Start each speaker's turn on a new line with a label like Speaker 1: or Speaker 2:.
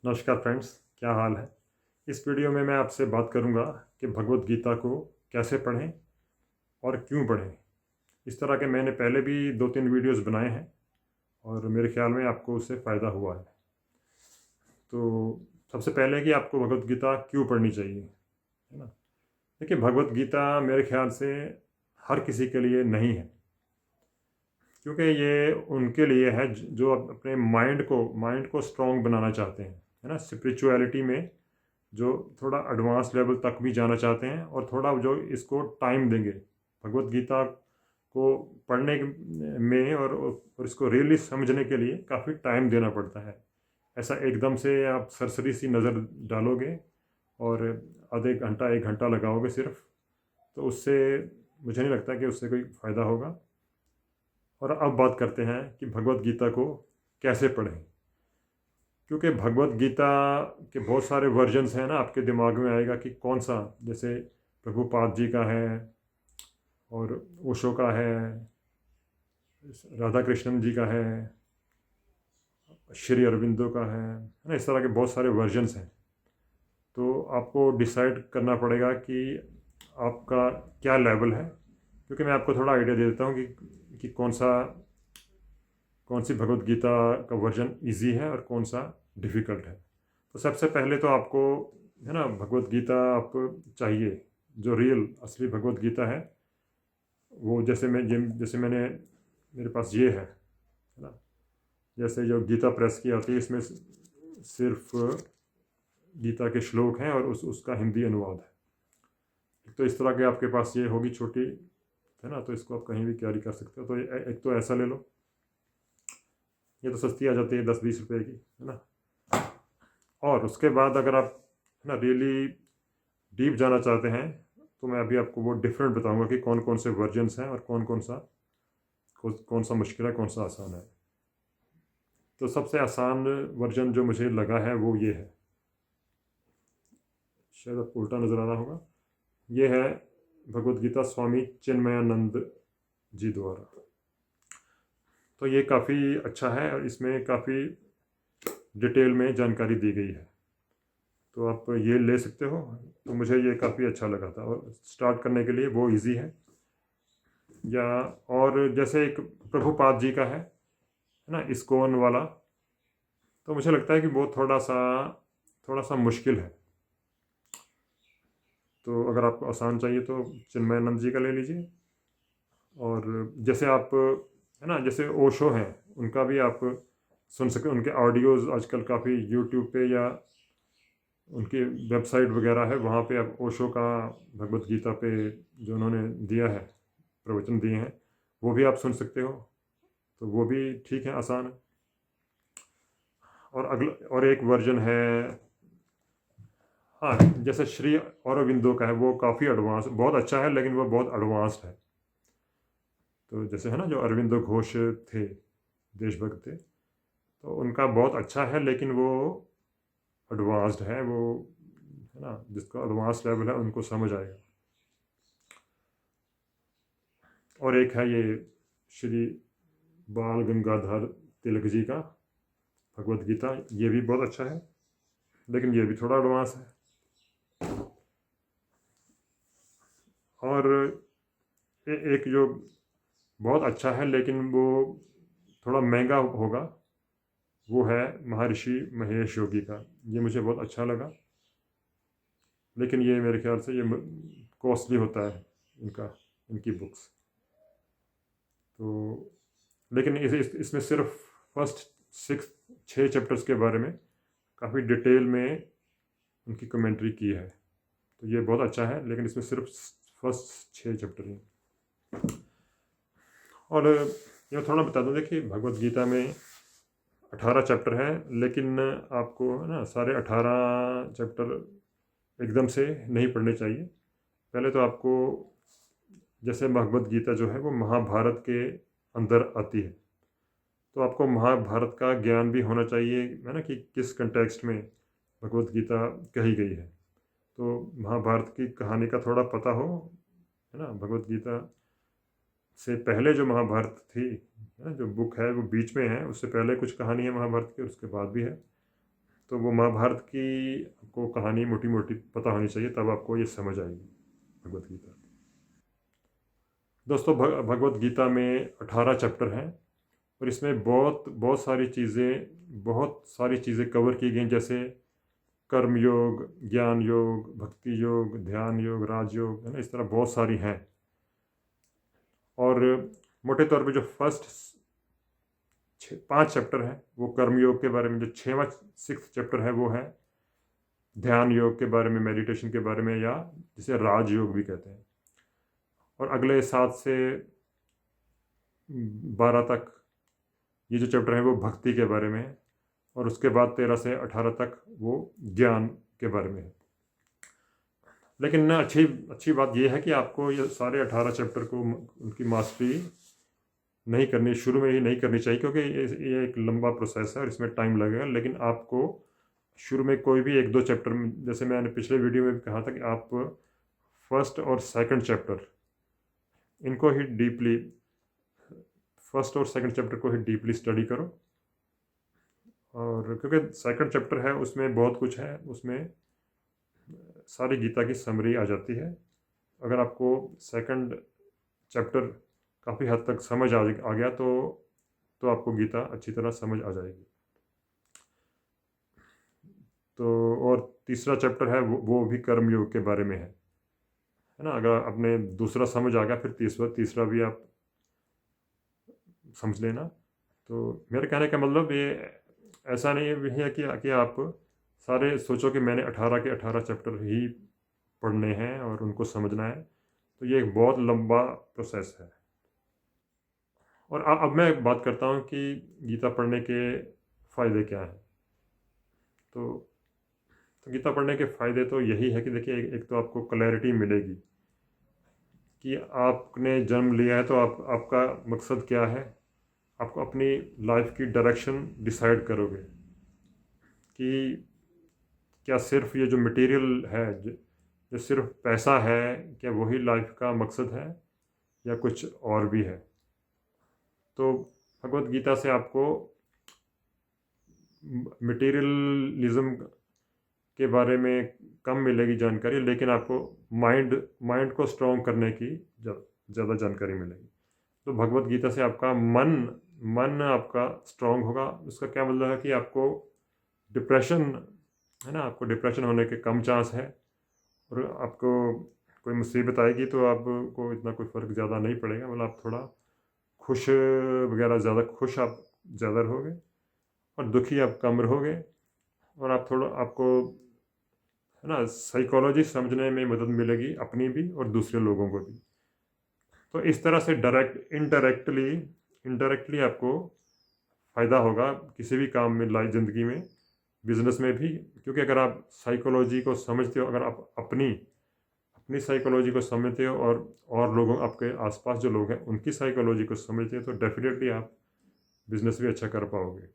Speaker 1: नमस्कार फ्रेंड्स, क्या हाल है। इस वीडियो में मैं आपसे बात करूंगा कि भगवत गीता को कैसे पढ़ें और क्यों पढ़ें। इस तरह के मैंने पहले भी 2-3 वीडियोस बनाए हैं और मेरे ख्याल में आपको उससे फ़ायदा हुआ है। तो सबसे पहले कि आपको भगवत गीता क्यों पढ़नी चाहिए, है ना। देखिए, भगवत गीता मेरे ख्याल से हर किसी के लिए नहीं है, क्योंकि ये उनके लिए है जो अपने माइंड को स्ट्रॉन्ग बनाना चाहते हैं, है ना। स्पिरिचुअलिटी में जो थोड़ा एडवांस लेवल तक भी जाना चाहते हैं और थोड़ा जो इसको टाइम देंगे भगवत गीता को पढ़ने में और इसको रियली समझने के लिए काफ़ी टाइम देना पड़ता है। ऐसा एकदम से आप सरसरी सी नज़र डालोगे और आधे घंटा 1 घंटा लगाओगे सिर्फ, तो उससे मुझे नहीं लगता कि उससे कोई फ़ायदा होगा। और अब बात करते हैं कि भगवत गीता को कैसे पढ़ें। क्योंकि भगवत गीता के बहुत सारे वर्जन्स हैं ना, आपके दिमाग में आएगा कि कौन सा, जैसे प्रभुपाद जी का है और ओशो का है, राधा कृष्णन जी का है, श्री अरविंदो का है ना। इस तरह के बहुत सारे वर्जन्स हैं। तो आपको डिसाइड करना पड़ेगा कि आपका क्या लेवल है। क्योंकि मैं आपको थोड़ा आइडिया दे देता हूँ कि कौन सी भगवत गीता का वर्जन इजी है और कौन सा डिफ़िकल्ट है। तो सबसे पहले तो आपको, है ना, भगवत गीता आप चाहिए जो रियल असली भगवत गीता है। वो जैसे मैंने, मेरे पास ये है ना। जैसे जो गीता प्रेस की आती है, इसमें सिर्फ गीता के श्लोक हैं और उसका हिंदी अनुवाद है। एक तो इस तरह के आपके पास ये होगी छोटी, है ना, तो इसको आप कहीं भी कैरी कर सकते हो। तो एक तो ऐसा ले लो, ये तो सस्ती आ जाती है 10-20 रुपए की, है ना। और उसके बाद अगर आप, है ना, रियली डीप जाना चाहते हैं, तो मैं अभी आपको वो डिफरेंट बताऊंगा कि कौन कौन से वर्जन्स हैं और कौन सा मुश्किल है, कौन सा आसान है। तो सबसे आसान वर्जन जो मुझे लगा है वो ये है, शायद आपको उल्टा नज़र आ रहा होगा। ये है भगवत गीता स्वामी चिन्मयानंद जी द्वारा। तो ये काफ़ी अच्छा है और इसमें काफ़ी डिटेल में जानकारी दी गई है। तो आप ये ले सकते हो। तो मुझे ये काफ़ी अच्छा लगा था और स्टार्ट करने के लिए वो इजी है। या और जैसे एक प्रभुपाद जी का है ना, इस्कॉन वाला, तो मुझे लगता है कि वो थोड़ा सा मुश्किल है। तो अगर आपको आसान चाहिए तो चिन्मयानंद जी का ले लीजिए। और जैसे आप, है ना, जैसे ओशो हैं, उनका भी आप सुन सकें। उनके ऑडियोज़ आजकल काफ़ी यूट्यूब पे या उनकी वेबसाइट वगैरह है, वहाँ पे आप ओशो का भगवत गीता पे जो उन्होंने दिया है, प्रवचन दिए हैं, वो भी आप सुन सकते हो। तो वो भी ठीक है, आसान है। और अगला और एक वर्जन है, हाँ, जैसे श्री औरबिंदो का है, वो काफ़ी एडवांस, बहुत अच्छा है, लेकिन वो बहुत एडवांस्ड है। तो जैसे है ना, जो अरविंदो घोष थे, देशभक्त थे, तो उनका बहुत अच्छा है, लेकिन वो एडवांस्ड है। वो, है ना, जिसका एडवांस लेवल है उनको समझ आएगा। और एक है ये श्री बाल गंगाधर तिलक जी का भगवत गीता, ये भी बहुत अच्छा है, लेकिन ये भी थोड़ा एडवांस है। और एक जो बहुत अच्छा है लेकिन वो थोड़ा महंगा होगा, वो है महर्षि महेश योगी का। ये मुझे बहुत अच्छा लगा, लेकिन ये मेरे ख्याल से ये कॉस्टली होता है, इनकी बुक्स। तो लेकिन इसमें सिर्फ फर्स्ट 6 चैप्टर्स के बारे में काफ़ी डिटेल में उनकी कमेंट्री की है। तो ये बहुत अच्छा है, लेकिन इसमें सिर्फ फर्स्ट 6 चैप्टर हैं। और ये थोड़ा बता दूँ, देखिए भगवत गीता में 18 चैप्टर हैं, लेकिन आपको, है ना, सारे 18 चैप्टर एकदम से नहीं पढ़ने चाहिए। पहले तो आपको, जैसे भगवत गीता जो है वो महाभारत के अंदर आती है, तो आपको महाभारत का ज्ञान भी होना चाहिए, है ना, कि किस कंटेक्स्ट में भगवत गीता कही गई है। तो महाभारत की कहानी का थोड़ा पता हो, है ना। भगवत गीता से पहले जो महाभारत थी, है ना, जो बुक है वो बीच में है, उससे पहले कुछ कहानी है महाभारत की, उसके बाद भी है। तो वो महाभारत की आपको कहानी मोटी मोटी पता होनी चाहिए, तब आपको ये समझ आएगी भगवत गीता। दोस्तों भगवत गीता में 18 चैप्टर हैं और इसमें बहुत सारी चीज़ें कवर की गई, जैसे कर्म योग, ज्ञान योग, भक्ति योग, ध्यान योग, राजयोग, है ना। इस तरह बहुत सारी हैं। और मोटे तौर पे जो फर्स्ट 5 चैप्टर हैं वो कर्म योग के बारे में, जो 6वां चैप्टर है वो है ध्यान योग के बारे में, मेडिटेशन के बारे में, या जिसे राजयोग भी कहते हैं। और अगले 7 से 12 तक ये जो चैप्टर है वो भक्ति के बारे में है, और उसके बाद 13 से 18 तक वो ज्ञान के बारे में है। लेकिन ना अच्छी बात यह है कि आपको ये सारे 18 चैप्टर को उनकी मास्टरी नहीं करनी, शुरू में ही नहीं करनी चाहिए, क्योंकि ये एक लंबा प्रोसेस है और इसमें टाइम लगेगा। लेकिन आपको शुरू में कोई भी 1-2 चैप्टर, जैसे मैंने पिछले वीडियो में भी कहा था कि आप फर्स्ट और सेकंड चैप्टर इनको ही डीपली, फर्स्ट और सेकंड चैप्टर को ही डीपली स्टडी करो। और क्योंकि सेकंड चैप्टर है उसमें बहुत कुछ है, उसमें सारी गीता की समरी आ जाती है। अगर आपको सेकंड चैप्टर काफ़ी हद तक समझ आ गया तो आपको गीता अच्छी तरह समझ आ जाएगी। तो और तीसरा चैप्टर है वो भी कर्मयोग के बारे में है ना। अगर आपने दूसरा समझ आ गया, फिर तीसरा भी आप समझ लेना। तो मेरे कहने का मतलब ये ऐसा नहीं है कि आप सारे सोचो कि मैंने 18 के 18 चैप्टर ही पढ़ने हैं और उनको समझना है। तो ये एक बहुत लंबा प्रोसेस है। और अब मैं बात करता हूँ कि गीता पढ़ने के फ़ायदे क्या हैं। तो गीता पढ़ने के फ़ायदे तो यही है कि देखिए, एक तो आपको क्लैरिटी मिलेगी कि आपने जन्म लिया है तो आपका मकसद क्या है। आपको अपनी लाइफ की डायरेक्शन डिसाइड करोगे कि क्या सिर्फ ये जो मटेरियल है, जो सिर्फ पैसा है, क्या वही लाइफ का मकसद है या कुछ और भी है। तो भगवत गीता से आपको मटेरियलिज्म के बारे में कम मिलेगी जानकारी, लेकिन आपको माइंड को स्ट्रॉन्ग करने की ज़्यादा जानकारी मिलेगी। तो भगवत गीता से आपका मन आपका स्ट्रॉन्ग होगा। उसका क्या मतलब है कि आपको डिप्रेशन, है ना, आपको डिप्रेशन होने के कम चांस है। और आपको कोई मुसीबत आएगी तो आपको इतना कोई फ़र्क ज़्यादा नहीं पड़ेगा, मतलब आप थोड़ा खुश वगैरह खुश आप ज़्यादा रहोगे और दुखी आप कम रहोगे। और आपको, है ना, साइकोलॉजी समझने में मदद मिलेगी, अपनी भी और दूसरे लोगों को भी। तो इस तरह से इनडायरेक्टली आपको फ़ायदा होगा किसी भी काम में, लाइफ ज़िंदगी में, बिजनेस में भी। क्योंकि अगर आप साइकोलॉजी को समझते हो, अगर आप अपनी साइकोलॉजी को समझते हो और लोगों, आपके आसपास जो लोग हैं उनकी साइकोलॉजी को समझते हो, तो डेफिनेटली आप बिजनेस भी अच्छा कर पाओगे।